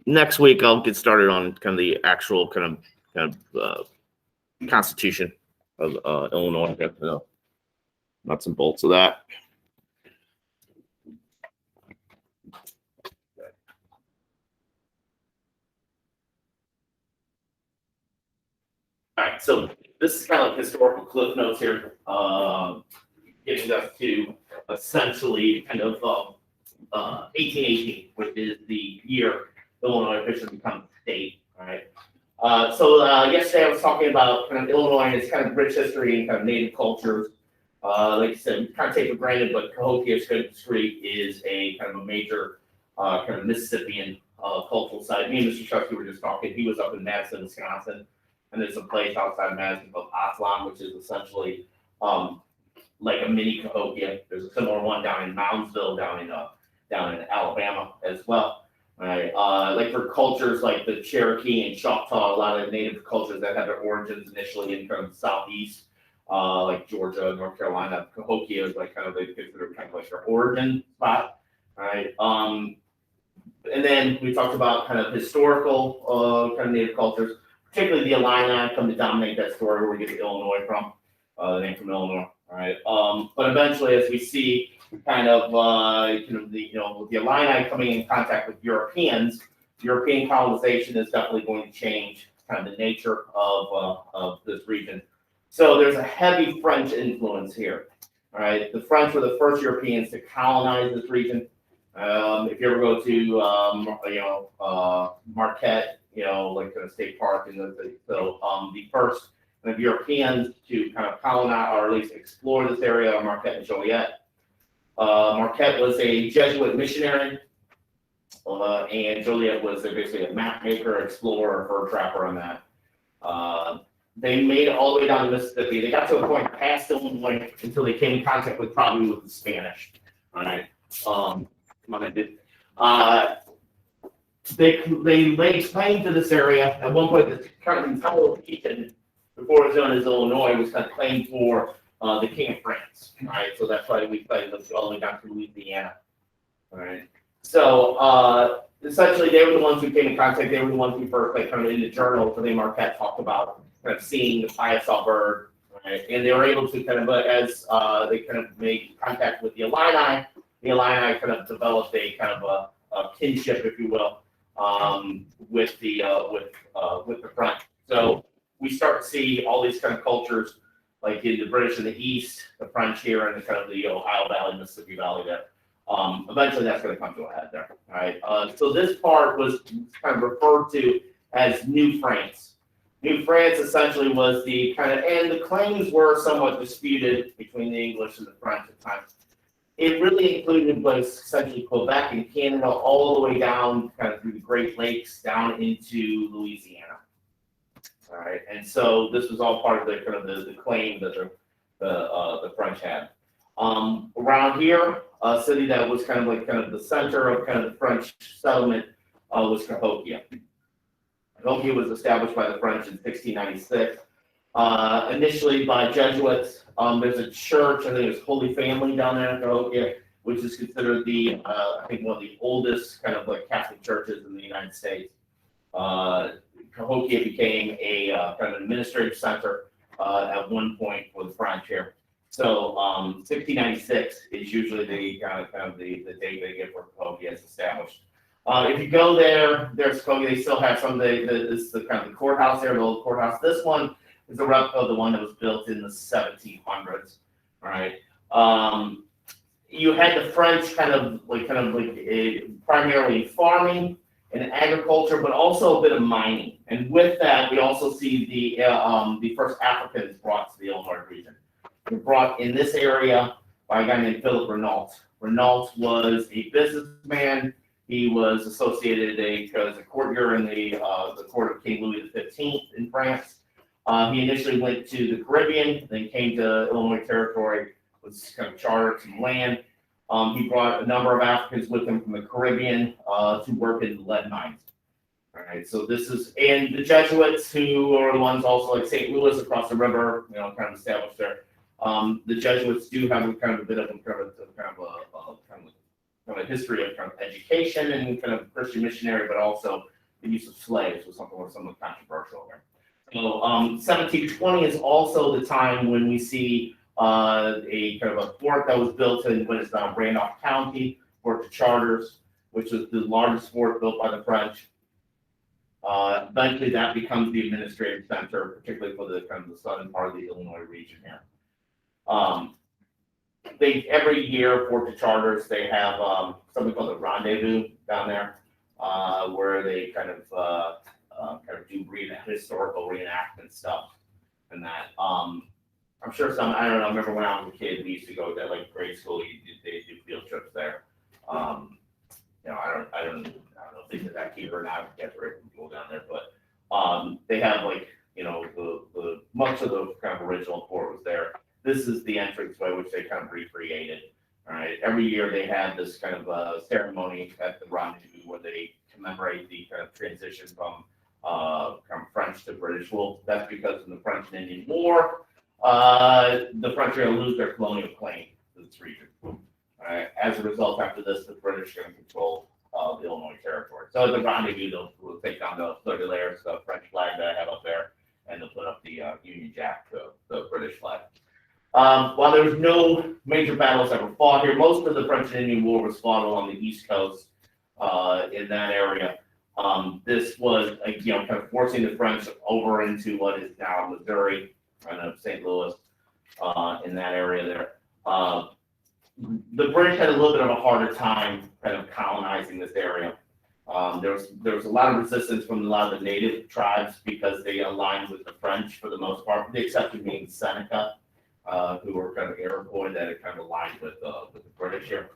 next week I'll get started on kind of the actual kind of Constitution of Illinois. Got the nuts and bolts of that. All right, so this is kind of historical cliff notes here, getting us to essentially kind of 1818, which is the year Illinois officially becomes a state. All right. So yesterday I was talking about kind of Illinois and its kind of rich history and kind of native cultures. Like I said, we kind of take for granted, but Cahokia's history is a kind of a major kind of Mississippian cultural site. Me and Mr. Chusky were just talking. He was up in Madison, Wisconsin, and there's a place outside of Madison called Aslan, which is essentially like a mini Cahokia. There's a similar one down in Moundsville, down in Alabama as well. Right. Like for cultures like the Cherokee and Choctaw, a lot of native cultures that have their origins initially in kind of the southeast, like Georgia, North Carolina. Cahokia is like kind of they consider kind of like their origin spot. Right. And then we talked about kind of historical kind of native cultures, particularly the Illini come to dominate that story where we get the Illinois from, the name from Illinois. All right. But eventually, as we see kind of the Illini coming in contact with Europeans, European colonization is definitely going to change kind of the nature of this region. So there's a heavy French influence here. All right. The French were the first Europeans to colonize this region. If you ever go to Marquette, like the state park, and the first kind of Europeans to kind of colonize or at least explore this area are Marquette and Joliet. Marquette was a Jesuit missionary, and Joliet was basically a map maker, explorer, fur trapper on that. They made it all the way down to Mississippi. They got to a point past Illinois until they came in contact with probably with the Spanish. All right. They laid claim to this area. At one point, the kind of entire region, before it was known as Illinois, was kind of claimed for the King of France. All right, so that's why we played all the way down to Louisiana. All right, so essentially, they were the ones who came in contact. They were the ones who first, like, kind of in the journal, so they Marquette talked about kind of seeing the Piasaw bird. Right, and they were able to kind of, as they kind of made contact with the Illini kind of developed a kind of a kinship, if you will, with the French. So we start to see all these kind of cultures, like in the British in the east, the French here, and the kind of the Ohio Valley, Mississippi Valley there. Eventually, that's going to come to a head there. All right. So this part was kind of referred to as New France. New France essentially was the kind of, and the claims were somewhat disputed between the English and the French at times. It really included was essentially Quebec and Canada all the way down kind of through the Great Lakes down into Louisiana. All right, and so this was all part of the kind of the claim that the French had. Around here, a city that was kind of like kind of the center of kind of the French settlement was Cahokia. Cahokia was established by the French in 1696, initially by Jesuits. There's a church, I think it's Holy Family down there in Cahokia, which is considered the, I think, one of the oldest kind of like Catholic churches in the United States. Cahokia became a kind of administrative center at one point for the French here. So 1696 is usually the kind of the date they give where Cahokia is established. If you go there, there's Cahokia. They still have some of this is the kind of the courthouse there, the old courthouse. This one is a replica of the one that was built in the 1700s. All right. You had the French kind of like primarily farming and agriculture, but also a bit of mining. And with that, we also see the first Africans brought to the Illinois region. They were brought in this area by a guy named Philip Renault. Renault was a businessman. He was associated as a courtier in the court of King Louis XV in France. He initially went to the Caribbean, then came to Illinois Territory, was kind of chartered some land. He brought a number of Africans with him from the Caribbean to work in the lead mines. All right, so this is, and the Jesuits, who are the ones also like St. Louis across the river, kind of established there. The Jesuits do have kind of a bit of a history of kind of education and kind of Christian missionary, but also the use of slaves was something somewhat controversial there. So 1720 is also the time when we see a kind of a fort that was built in what is now Randolph County, Fort de Chartres, which was the largest fort built by the French. Eventually, that becomes the administrative center, particularly for the kind of the southern part of the Illinois region here. Every year, Fort de Chartres, they have something called a rendezvous down there, where they kind of do historical reenactment stuff and that. I'm sure I don't know, I remember when I was a kid, we used to go to like grade school, they do field trips there. I don't know if they did that here or not, I guess we're people down there, but they have like, the much of the kind of original fort was there. This is the entranceway which they kind of recreated. All right, every year they have this kind of ceremony at the rendezvous where they commemorate the kind of transition from French to British rule. That's because in the French and Indian War, the French are going to lose their colonial claim to this region. As a result, after this, the British are going to control the Illinois territory. So at the rendezvous, they'll take down the fleur-de-lis, the French flag that I have up there, and they'll put up the Union Jack, the British flag. While there was no major battles ever fought here, most of the French and Indian War was fought along the East Coast in that area. This was, kind of forcing the French over into what is now Missouri, and St. Louis, in that area there. The British had a little bit of a harder time kind of colonizing this area. There was a lot of resistance from a lot of the native tribes because they aligned with the French for the most part, with the exception being Seneca, who were kind of Iroquois that had kind of aligned with the British here.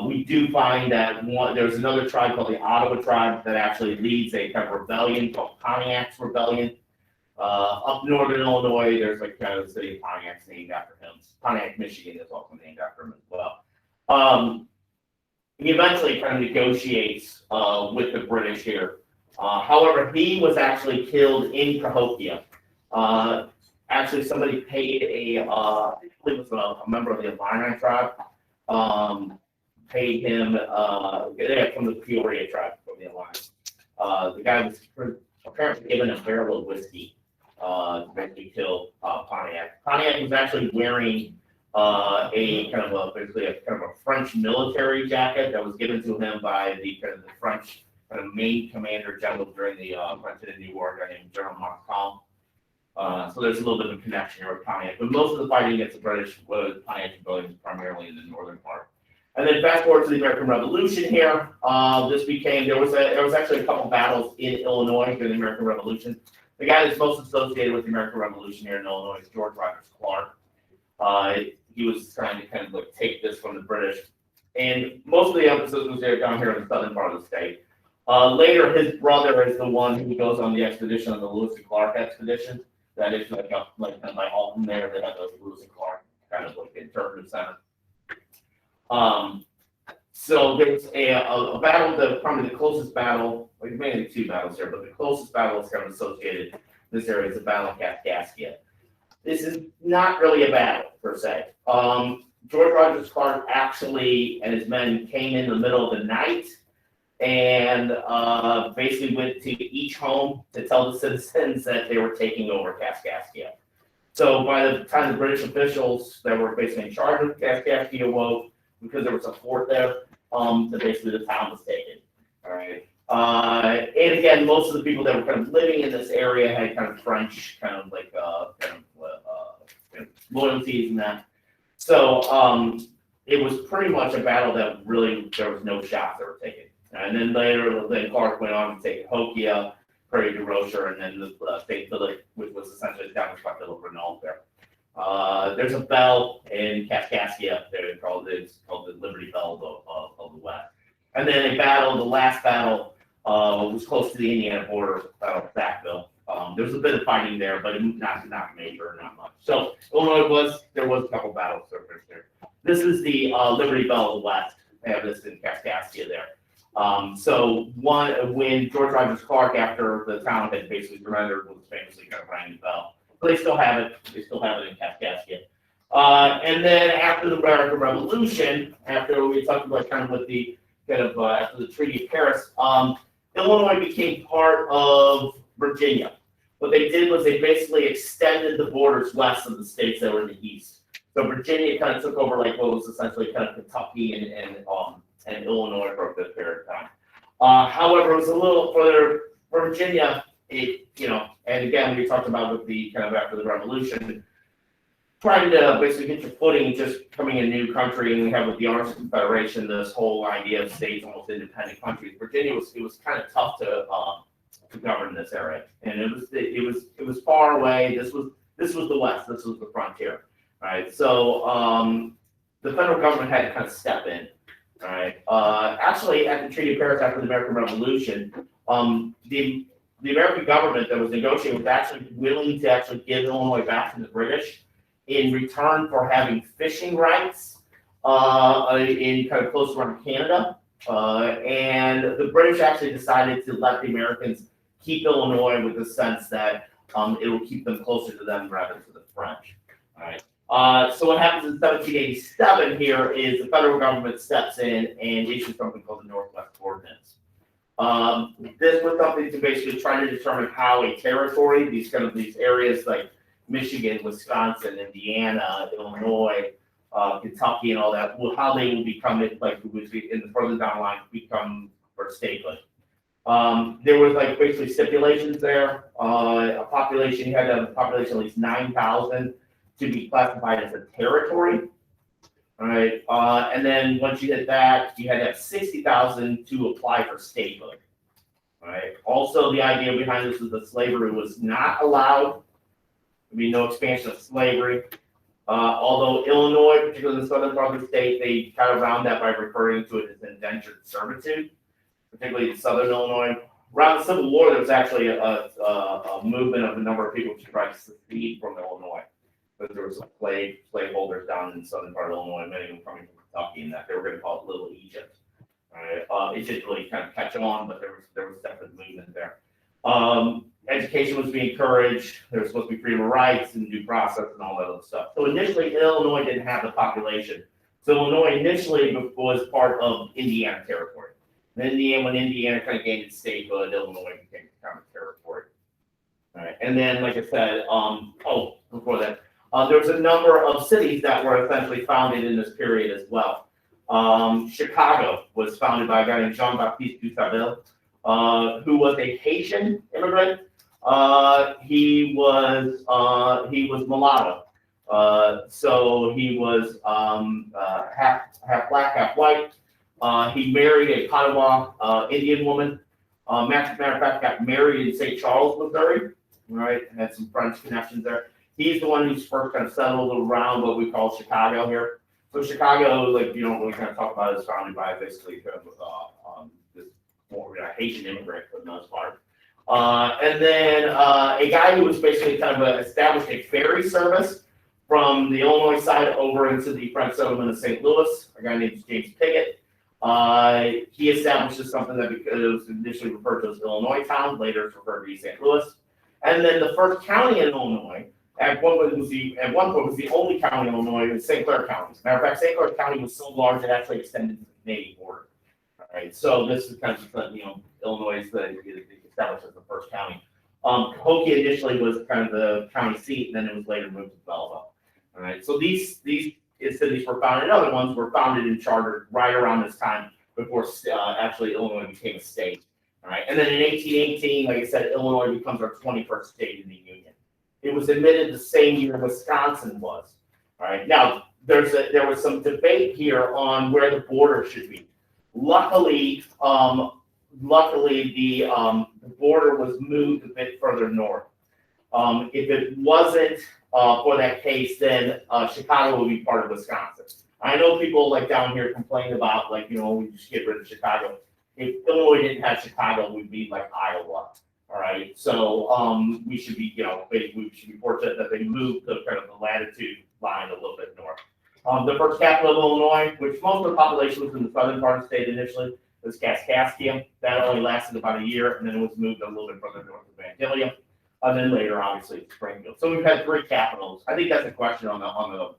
We do find that there's another tribe called the Ottawa tribe that actually leads a kind of rebellion called Pontiac's Rebellion. Up northern Illinois, there's like kind of the city of Pontiac's named after him. Pontiac, Michigan is also named after him as well. He eventually kind of negotiates with the British here. However, he was actually killed in Cahokia. Actually, somebody paid I believe it was a member of the Illini tribe, paid him, from the Peoria tribe, from the Illini. The guy was apparently given a barrel of whiskey to basically kill Pontiac. Pontiac was actually wearing basically a kind of a French military jacket that was given to him by the French kind of main commander general during the French and Indian War, a guy named General Montcalm. So there's a little bit of a connection here with Pontiac, but most of the fighting against the British was Pontiac's rebellion primarily in the northern part. And then fast forward to the American Revolution here. There was actually a couple battles in Illinois during the American Revolution. The guy that's most associated with the American Revolution here in Illinois is George Rogers Clark. He was trying to kind of like take this from the British, and most of the emphasis was there down here in the southern part of the state. Later, his brother is the one who goes on the expedition, on the Lewis and Clark expedition. That is like by Alton there, they have the Lewis and Clark kind of like interpretive center. So there was a battle, probably the closest battle, like maybe two battles here, but the closest battle is kind of associated in this area is the Battle of Kaskaskia. This is not really a battle per se. George Rogers Clark actually and his men came in the middle of the night and basically went to each home to tell the citizens that they were taking over Kaskaskia. So by the time the British officials that were basically in charge of Kaskaskia awoke, because there was a fort there, that basically the town was taken. All right. And again, most of the people that were kind of living in this area had kind of French kind of loyalties and that. So it was pretty much a battle that really there was no shots that were taken. And then later, Clark went on to take Cahokia, Prairie du Rocher, and then the State Village, which was essentially established by Philip Renault there. There's a bell in Kaskaskia there called the Liberty Bell of the West. And then a battle, the last battle, was close to the Indiana border, Battle of Sackville. There was a bit of fighting there, but not major, not much. So Illinois there was a couple battles there. This is the Liberty Bell of the West. They have this in Kaskaskia there. So when George Rogers Clark, after the town had basically surrendered, was famously kind of rang the bell. But they still have it. They still have it in Kaskaskia. And then after the American Revolution, after we talked about kind of with the after the Treaty of Paris, Illinois became part of Virginia. What they did was they basically extended the borders west of the states that were in the east. So Virginia kind of took over like what was essentially kind of Kentucky and Illinois for a good period of time. However, it was a little for Virginia. And again, we talked about with the kind of after the Revolution, trying to basically get your footing, just coming a new country, and we have with the Arms Confederation this whole idea of states, almost independent countries. Virginia was kind of tough to govern this area, and it was far away. This was the West. This was the frontier, right? So the federal government had to kind of step in, right? Actually, at the Treaty of Paris after the American Revolution, the American government that was negotiating was actually willing to actually give Illinois back to the British in return for having fishing rights in kind of close around Canada. And the British actually decided to let the Americans keep Illinois with the sense that it will keep them closer to them rather than to the French. All right. So what happens in 1787 here is the federal government steps in and issues something called the Northwest Ordinance. This was something to basically try to determine how a territory, these areas like Michigan, Wisconsin, Indiana, Illinois, Kentucky, and all that, how they will become in the further down the line become for statehood. There was basically stipulations there. You had to have a population of at least 9,000 to be classified as a territory. All right, and then once you hit that, you had to have 60,000 to apply for statehood. All right. Also, the idea behind this is that slavery was not allowed. There'd be no expansion of slavery. Although Illinois, particularly the southern part of the state, they kind of round that by referring to it as indentured servitude, particularly in southern Illinois. Around the Civil War, there was actually a movement of a number of people to try to secede from Illinois. But there was some slaveholders down in the southern part of Illinois, many of them coming from Kentucky, and that they were going to call it Little Egypt. It didn't really kind of catch on, but there was definitely movement there. Education was being encouraged. There was supposed to be freedom of rights and due process and all that other stuff. So initially, Illinois didn't have the population. So Illinois initially was part of Indiana territory. And then when Indiana kind of gained its statehood, Illinois became kind of a territory. All right. And then, like I said, before that, there was a number of cities that were essentially founded in this period as well. Chicago was founded by a guy named Jean-Baptiste Dussaville, who was a Haitian immigrant. He was mulatto, so he was half black, half white. He married a Padawan Indian woman. Matter of fact, got married in St. Charles, Missouri. Right, had some French connections there. He's the one who's first kind of settled around what we call Chicago here. So Chicago, you don't really kind of talk about it, is founded by basically kind of this more Haitian immigrant for the most part. And then a guy who was basically kind of established a ferry service from the Illinois side over into the French settlement of St. Louis, a guy named James Piggott. He establishes something that was initially referred to as Illinois Town, later it's referred to as St. Louis. And then the first county in Illinois, at one point was the only county in Illinois, was St. Clair County. Matter of fact, St. Clair County was so large it actually extended to the Canadian border. All right, so this is kind of Illinois is established as the first county. Cahokia initially was kind of the county seat, and then it was later moved to Belleville. All right, so these cities were founded. Other ones were founded and chartered right around this time before actually Illinois became a state. All right, and then in 1818, like I said, Illinois becomes our 21st state in the Union. It was admitted the same year Wisconsin was. All right. Now there was some debate here on where the border should be. Luckily, the border was moved a bit further north. If it wasn't for that case, then Chicago would be part of Wisconsin. I know people down here complain about we just get rid of Chicago. If Illinois didn't have Chicago, we'd be like Iowa. All right, so we should be, we should be fortunate that they moved the kind of the latitude line a little bit north. The first capital of Illinois, which most of the population was in the southern part of the state initially, was Kaskaskia. That only lasted about a year, and then it was moved a little bit further north to Vandalia, and then later, obviously, Springfield. So we've had three capitals. I think that's a question on the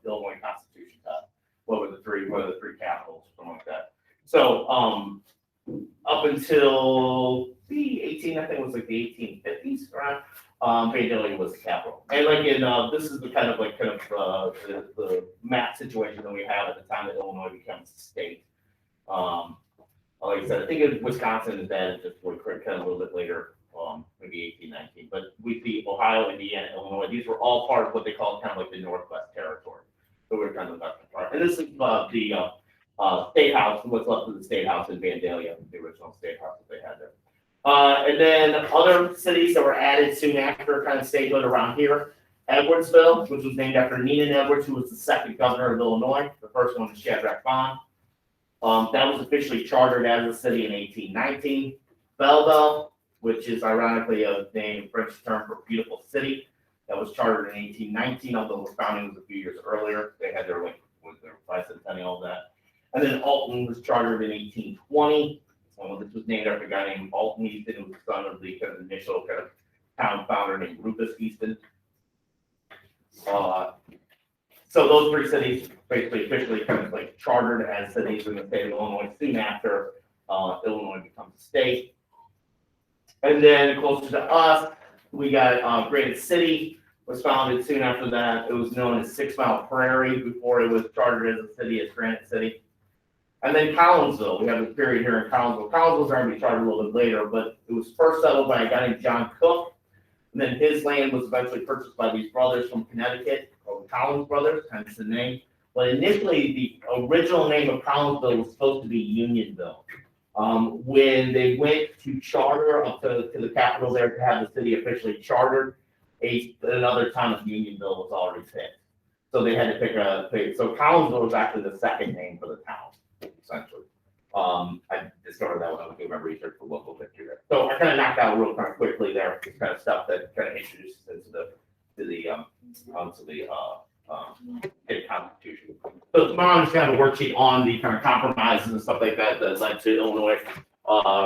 Illinois Constitution. What were the three capitals, something like that. So up until the I think it was like the 1850s, around. Vandalia was the capital. And like in, this is the kind of the map situation that we have at the time that Illinois becomes a state. Like I said, I think in Wisconsin is that just kind of a little bit later, maybe 1819. But we see Ohio, Indiana, Illinois, these were all part of what they call kind of like the Northwest Territory. So we're kind of the western part. And this is the State House, what's left of the State House in Vandalia, the original State House that they had there. And then other cities that were added soon after kind of statehood around here. Edwardsville, which was named after Neenan Edwards, who was the second governor of Illinois. The first one was Shadrach Bond. That was officially chartered as a city in 1819. Belleville, which is ironically a name, French term for beautiful city, that was chartered in 1819, although the founding was a few years earlier. They had their bicentennial of that. And then Alton was chartered in 1820. This was named after a guy named Alton Easton, who was the son of the kind of initial kind of town founder named Rufus Easton. So those three cities basically officially kind of like chartered as cities in the state of Illinois soon after Illinois becomes a state. And then closer to us, we got Granite City was founded soon after that. It was known as 6 Mile Prairie before it was chartered as a city as Granite City. And then Collinsville, we have a period here in Collinsville. Collinsville's going to be chartered a little bit later, but it was first settled by a guy named John Cook. And then his land was eventually purchased by these brothers from Connecticut, called the Collins Brothers, hence the name. But initially, the original name of Collinsville was supposed to be Unionville. When they went to charter up to the capital there to have the city officially chartered, another town of Unionville was already picked. So they had to pick. So Collinsville was actually the second name for the town, essentially. I discovered that when I was doing my research for local history there. So I kind of knocked out real kind of quickly there, this kind of stuff that kind of introduces into the state constitution. So tomorrow I'm just going to have a worksheet on the kind of compromises and stuff like that that led to Illinois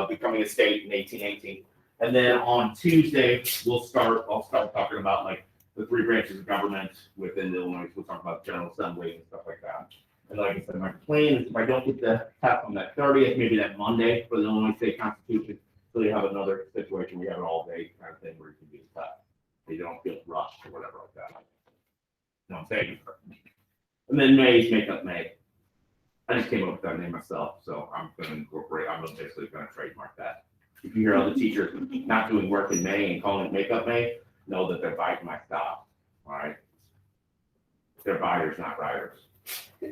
becoming a state in 1818. And then on Tuesday I'll start talking about like the three branches of government within Illinois. We'll talk about General Assembly and stuff like that. And like I said, my plan is if I don't get the test on that 30th, maybe that Monday for the Illinois State Constitution, so you have another situation where you have an all-day kind of thing where you can do the test. So you don't feel rushed or whatever like that. You know what I'm saying? And then May is Makeup May. I just came up with that name myself, so I'm going to incorporate, I'm basically going to trademark that. If you hear other teachers not doing work in May and calling it Makeup May, know that they're biting my style, all right? They're buyers, not riders. Did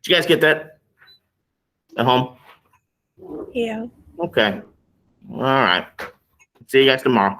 you guys get that at home? Yeah. Okay. All right. See you guys tomorrow.